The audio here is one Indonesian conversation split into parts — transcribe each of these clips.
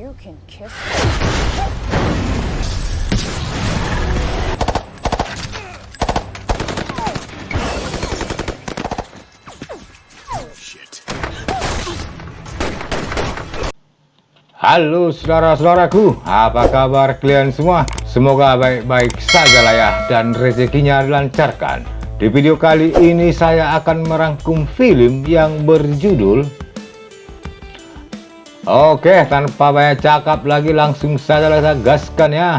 You can kiss Halo saudara-saudaraku, apa kabar kalian semua? Semoga baik-baik saja lah ya, dan rezekinya dilancarkan. Di video kali ini saya akan merangkum film yang berjudul Oke, tanpa banyak cakap lagi, langsung saja kita gaskan ya.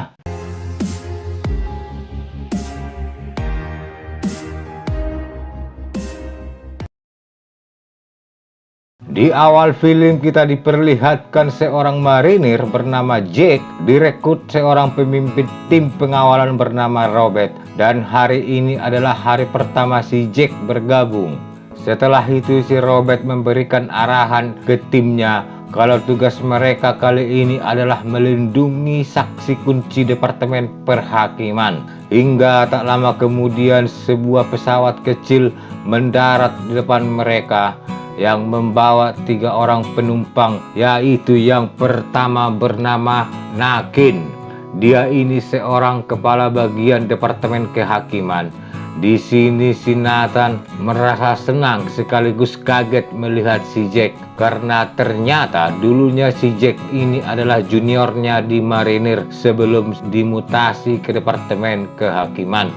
Di awal film kita diperlihatkan seorang marinir bernama Jack direkrut seorang pemimpin tim pengawalan bernama Robert, dan hari ini adalah hari pertama si Jack bergabung. Setelah itu si Robert memberikan arahan ke timnya kalau tugas mereka kali ini adalah melindungi saksi kunci Departemen Perhakiman. Hingga tak lama kemudian sebuah pesawat kecil mendarat di depan mereka yang membawa 3 orang penumpang, yaitu yang pertama bernama Nakin. Dia ini seorang kepala bagian Departemen Kehakiman. Di sini si Nathan merasa senang sekaligus kaget melihat si Jack, karena ternyata dulunya si Jack ini adalah juniornya di marinir sebelum dimutasi ke Departemen Kehakiman.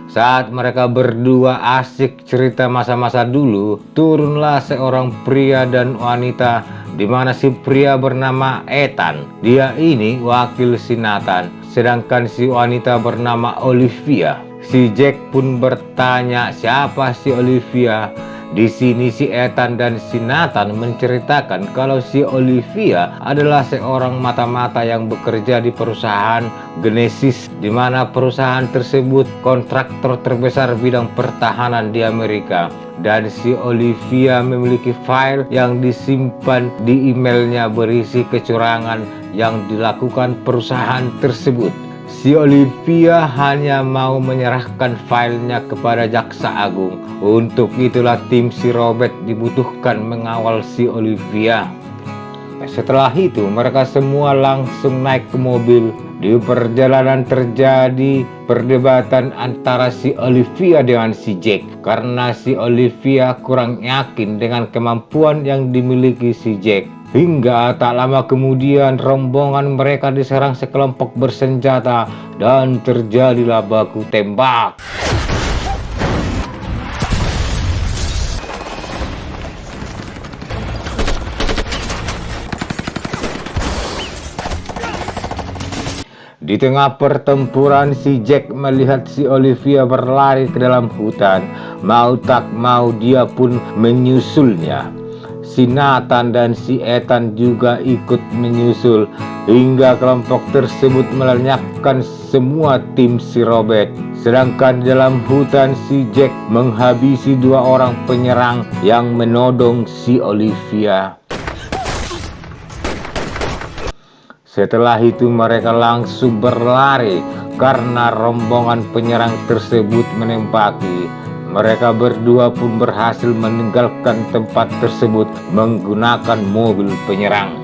Saat mereka berdua asik cerita masa-masa dulu, turunlah seorang pria dan wanita, di mana si pria bernama Ethan. Dia ini wakil si Nathan, sedangkan si wanita bernama Olivia. Si Jack pun bertanya siapa si Olivia. Di sini si Ethan dan si Nathan menceritakan kalau si Olivia adalah seorang mata-mata yang bekerja di perusahaan Genesis, di mana perusahaan tersebut kontraktor terbesar bidang pertahanan di Amerika. Dan si Olivia memiliki file yang disimpan di emailnya berisi kecurangan yang dilakukan perusahaan tersebut. Si Olivia hanya mau menyerahkan filenya kepada Jaksa Agung. Untuk itulah tim si Robert dibutuhkan mengawal si Olivia. Setelah itu mereka semua langsung naik ke mobil. Di perjalanan terjadi perdebatan antara si Olivia dengan si Jack, karena si Olivia kurang yakin dengan kemampuan yang dimiliki si Jack. Hingga tak lama kemudian rombongan mereka diserang sekelompok bersenjata dan terjadilah baku tembak. Di tengah pertempuran si Jack melihat si Olivia berlari ke dalam hutan. Mau tak mau dia pun menyusulnya. Si Nathan dan si Ethan juga ikut menyusul, hingga kelompok tersebut melenyapkan semua tim si Robert. Sedangkan di dalam hutan si Jack menghabisi 2 orang penyerang yang menodong si Olivia. Setelah itu mereka langsung berlari karena rombongan penyerang tersebut menembaki. Mereka berdua pun berhasil meninggalkan tempat tersebut menggunakan mobil penyerang.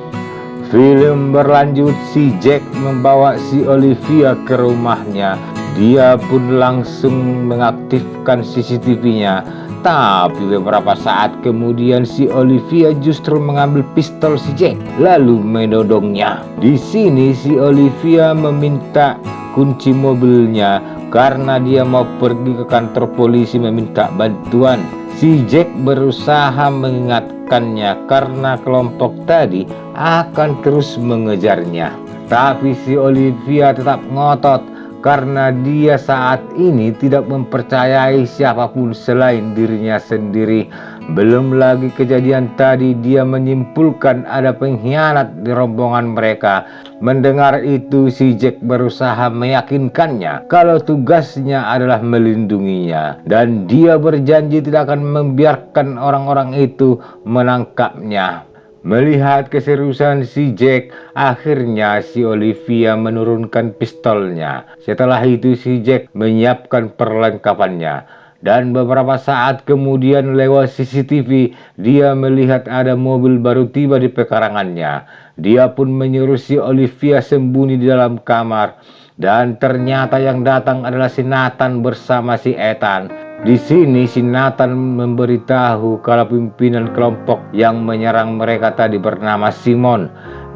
Film berlanjut, si Jack membawa si Olivia ke rumahnya. Dia pun langsung mengaktifkan CCTV-nya. Tapi beberapa saat kemudian si Olivia justru mengambil pistol si Jack lalu menodongnya. Di sini si Olivia meminta kunci mobilnya karena dia mau pergi ke kantor polisi meminta bantuan. Si Jack berusaha mengingatkannya karena kelompok tadi akan terus mengejarnya. Tapi si Olivia tetap ngotot karena dia saat ini tidak mempercayai siapapun selain dirinya sendiri. Belum lagi kejadian tadi dia menyimpulkan ada pengkhianat di rombongan mereka. Mendengar itu si Jack berusaha meyakinkannya kalau tugasnya adalah melindunginya, dan dia berjanji tidak akan membiarkan orang-orang itu menangkapnya. Melihat keseriusan si Jack, akhirnya si Olivia menurunkan pistolnya. Setelah itu si Jack menyiapkan perlengkapannya. Dan beberapa saat kemudian lewat CCTV, dia melihat ada mobil baru tiba di pekarangannya. Dia pun menyuruh si Olivia sembunyi di dalam kamar. Dan ternyata yang datang adalah si Nathan bersama si Ethan. Di sini si Nathan memberitahu kalau pimpinan kelompok yang menyerang mereka tadi bernama Simon.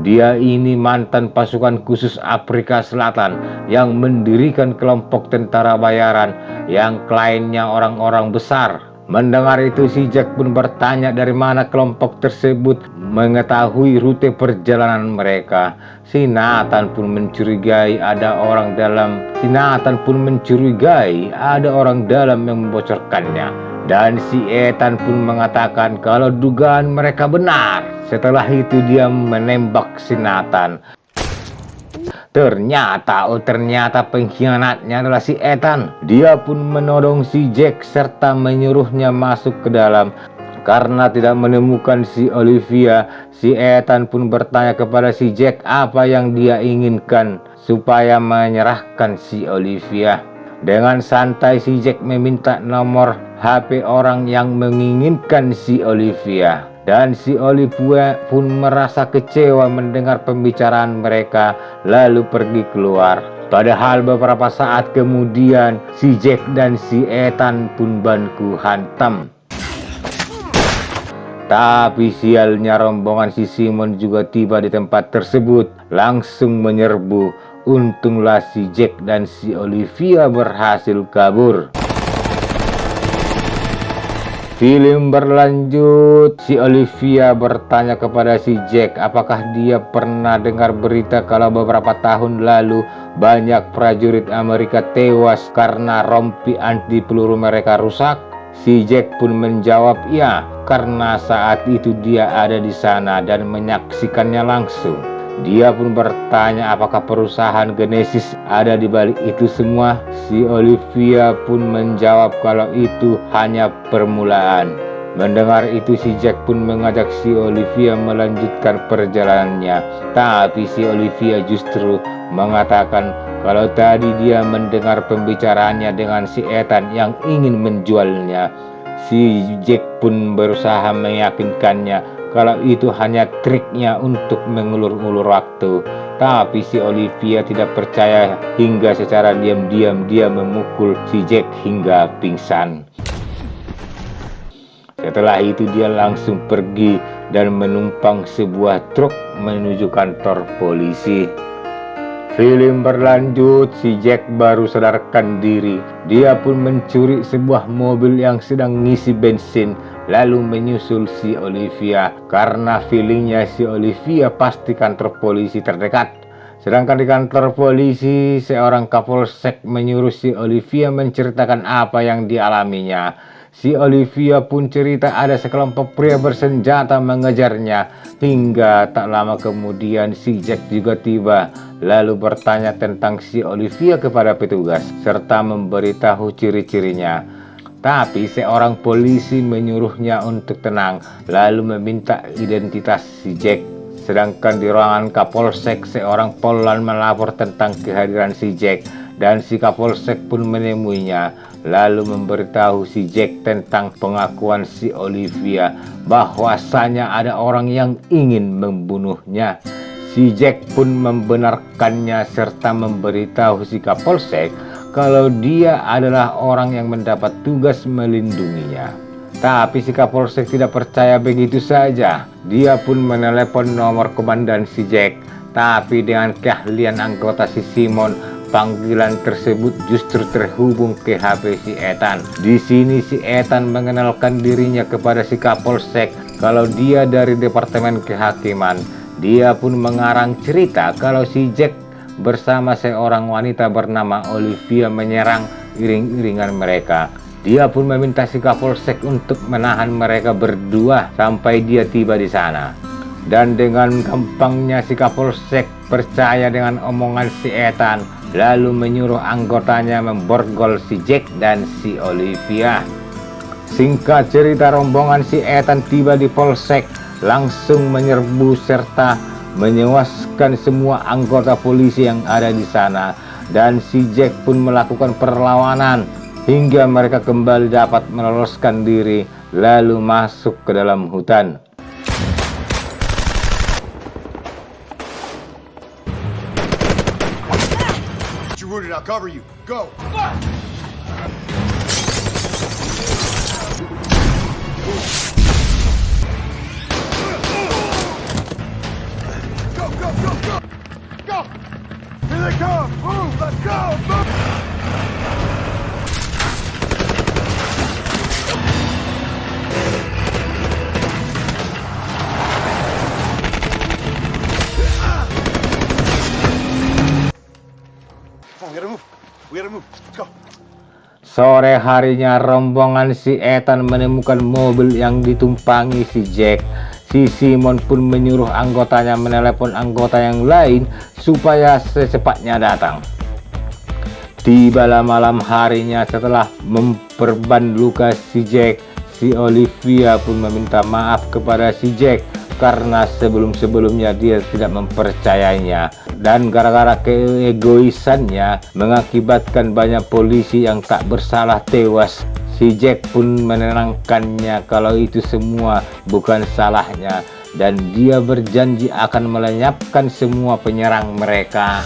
Dia ini mantan pasukan khusus Afrika Selatan yang mendirikan kelompok tentara bayaran yang kliennya orang-orang besar. Mendengar itu si Jack pun bertanya dari mana kelompok tersebut mengetahui rute perjalanan mereka. Si Nathan pun mencurigai ada orang dalam yang membocorkannya. Dan si Ethan pun mengatakan kalau dugaan mereka benar. Setelah itu dia menembak si Nathan. Ternyata pengkhianatnya adalah si Ethan. Dia pun menodong si Jack serta menyuruhnya masuk ke dalam. Karena tidak menemukan si Olivia, si Ethan pun bertanya kepada si Jack apa yang dia inginkan supaya menyerahkan si Olivia. Dengan santai si Jack meminta nomor HP orang yang menginginkan si Olivia. Dan si Olivia pun merasa kecewa mendengar pembicaraan mereka lalu pergi keluar. Padahal beberapa saat kemudian si Jack dan si Ethan pun baku hantam. Tapi sialnya rombongan si Simon juga tiba di tempat tersebut, langsung menyerbu. Untunglah si Jack dan si Olivia berhasil kabur. Film berlanjut, si Olivia bertanya kepada si Jack apakah dia pernah dengar berita kalau beberapa tahun lalu banyak prajurit Amerika tewas karena rompi anti peluru mereka rusak. Si Jack pun menjawab iya, karena saat itu dia ada di sana dan menyaksikannya langsung. Dia pun bertanya apakah perusahaan Genesis ada di balik itu semua. Si Olivia pun menjawab kalau itu hanya permulaan. Mendengar itu si Jack pun mengajak si Olivia melanjutkan perjalanannya. Tapi si Olivia justru mengatakan kalau tadi dia mendengar pembicaraannya dengan si Ethan yang ingin menjualnya. Si Jack pun berusaha meyakinkannya kalau itu hanya triknya untuk mengulur-ulur waktu. Tapi si Olivia tidak percaya hingga secara diam-diam dia memukul si Jack hingga pingsan. Setelah itu dia langsung pergi dan menumpang sebuah truk menuju kantor polisi. Film berlanjut, si Jack baru sadarkan diri. Dia pun mencuri sebuah mobil yang sedang ngisi bensin, lalu menyusul si Olivia. Karena feelingnya si Olivia pasti kantor polisi terdekat. Sedangkan di kantor polisi, seorang kapolsek menyuruh si Olivia menceritakan apa yang dialaminya. Si Olivia pun cerita ada sekelompok pria bersenjata mengejarnya. Hingga tak lama kemudian si Jack juga tiba, lalu bertanya tentang si Olivia kepada petugas serta memberitahu ciri-cirinya. Tapi seorang polisi menyuruhnya untuk tenang, lalu meminta identitas si Jack. Sedangkan di ruangan kapolsek, seorang Polan melapor tentang kehadiran si Jack. Dan si kapolsek pun menemuinya, lalu memberitahu si Jack tentang pengakuan si Olivia bahwasanya ada orang yang ingin membunuhnya. Si Jack pun membenarkannya serta memberitahu si kapolsek kalau dia adalah orang yang mendapat tugas melindunginya. Tapi si kapolsek tidak percaya begitu saja. Dia pun menelepon nomor komandan si Jack. Tapi dengan keahlian anggota si Simon, panggilan tersebut justru terhubung ke HP si Ethan. Di sini si Ethan mengenalkan dirinya kepada si kapolsek kalau dia dari departemen kehakiman. Dia pun mengarang cerita kalau si Jack bersama seorang wanita bernama Olivia menyerang iring-iringan mereka. Dia pun meminta si kapolsek untuk menahan mereka berdua sampai dia tiba di sana. Dan dengan gampangnya si kapolsek percaya dengan omongan si Ethan, lalu menyuruh anggotanya memborgol si Jack dan si Olivia. Singkat cerita, rombongan si Ethan tiba di polsek, langsung menyerbu serta menewaskan semua anggota polisi yang ada di sana. Dan si Jack pun melakukan perlawanan. hingga mereka kembali dapat meloloskan diri lalu masuk ke dalam hutan. I'll cover you. Go. Go, go, go, go. Go. Here they come. Move. Let's go. Move. We gotta move. We gotta move. Let's go. Sore harinya rombongan si Ethan menemukan mobil yang ditumpangi si Jack. Si Simon pun menyuruh anggotanya menelepon anggota yang lain supaya secepatnya datang. Tibalah malam harinya setelah memperban luka si Jack, si Olivia pun meminta maaf kepada si Jack karena sebelum-sebelumnya dia tidak mempercayainya, dan gara-gara keegoisannya mengakibatkan banyak polisi yang tak bersalah tewas. Si Jack pun menenangkannya kalau itu semua bukan salahnya dan dia berjanji akan melenyapkan semua penyerang mereka.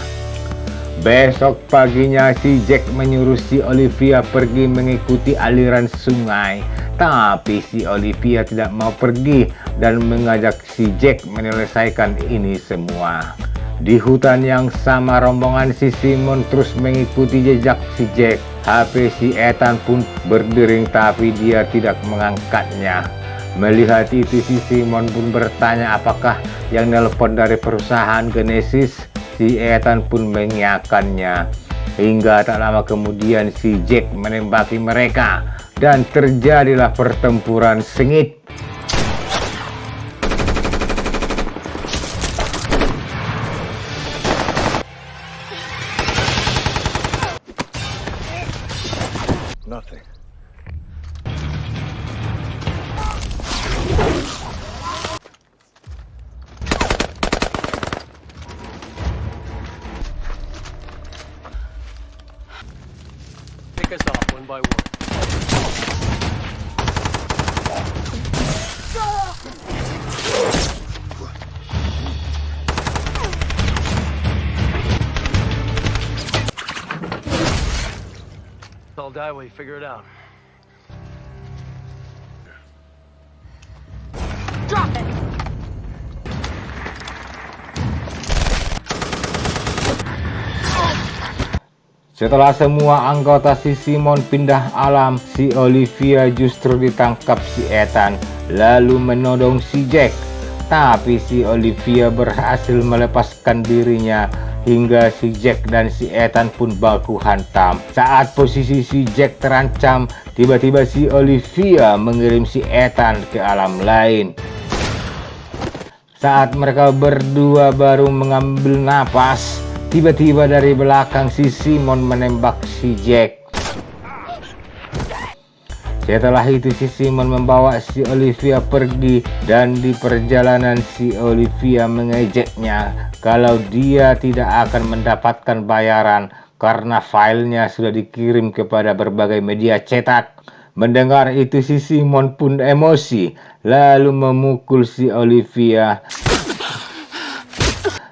Besok paginya si Jack menyuruh si Olivia pergi mengikuti aliran sungai, tapi si Olivia tidak mau pergi dan mengajak si Jack menyelesaikan ini semua. Di hutan yang sama rombongan si Simon terus mengikuti jejak si Jack. HP si Ethan pun berdering tapi dia tidak mengangkatnya. Melihat itu si Simon pun bertanya apakah yang nelpon dari perusahaan Genesis. Si Ethan pun mengiyakannya. Hingga tak lama kemudian si Jack menembaki mereka dan terjadilah pertempuran sengit. Nothing. Pick us off one by one. I'll die while you figure it out. Drop it! Setelah semua anggota si Simon pindah alam, si Olivia justru ditangkap si Ethan lalu menodong si Jack. Tapi si Olivia berhasil melepaskan dirinya hingga si Jack dan si Ethan pun baku hantam. Saat posisi si Jack terancam, tiba-tiba si Olivia mengirim si Ethan ke alam lain. Saat mereka berdua baru mengambil napas, tiba-tiba dari belakang si Simon menembak si Jack. Setelah itu si Simon membawa si Olivia pergi dan di perjalanan si Olivia mengejeknya kalau dia tidak akan mendapatkan bayaran karena filenya sudah dikirim kepada berbagai media cetak. Mendengar itu si Simon pun emosi lalu memukul si Olivia.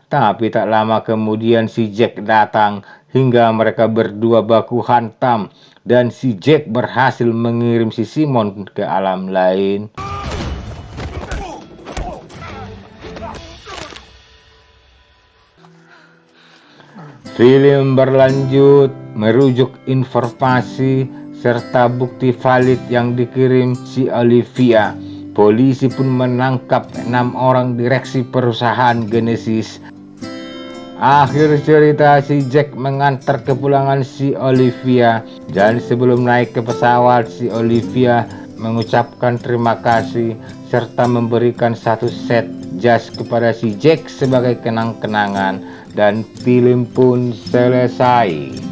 Tapi tak lama kemudian si Jack datang hingga mereka berdua baku hantam dan si Jack berhasil mengirim si Simon ke alam lain. Film berlanjut merujuk informasi serta bukti valid yang dikirim si Olivia. Polisi pun menangkap 6 orang direksi perusahaan Genesis. Akhir cerita si Jack mengantar kepulangan si Olivia dan sebelum naik ke pesawat si Olivia mengucapkan terima kasih serta memberikan satu set jas kepada si Jack sebagai kenang-kenangan dan film pun selesai.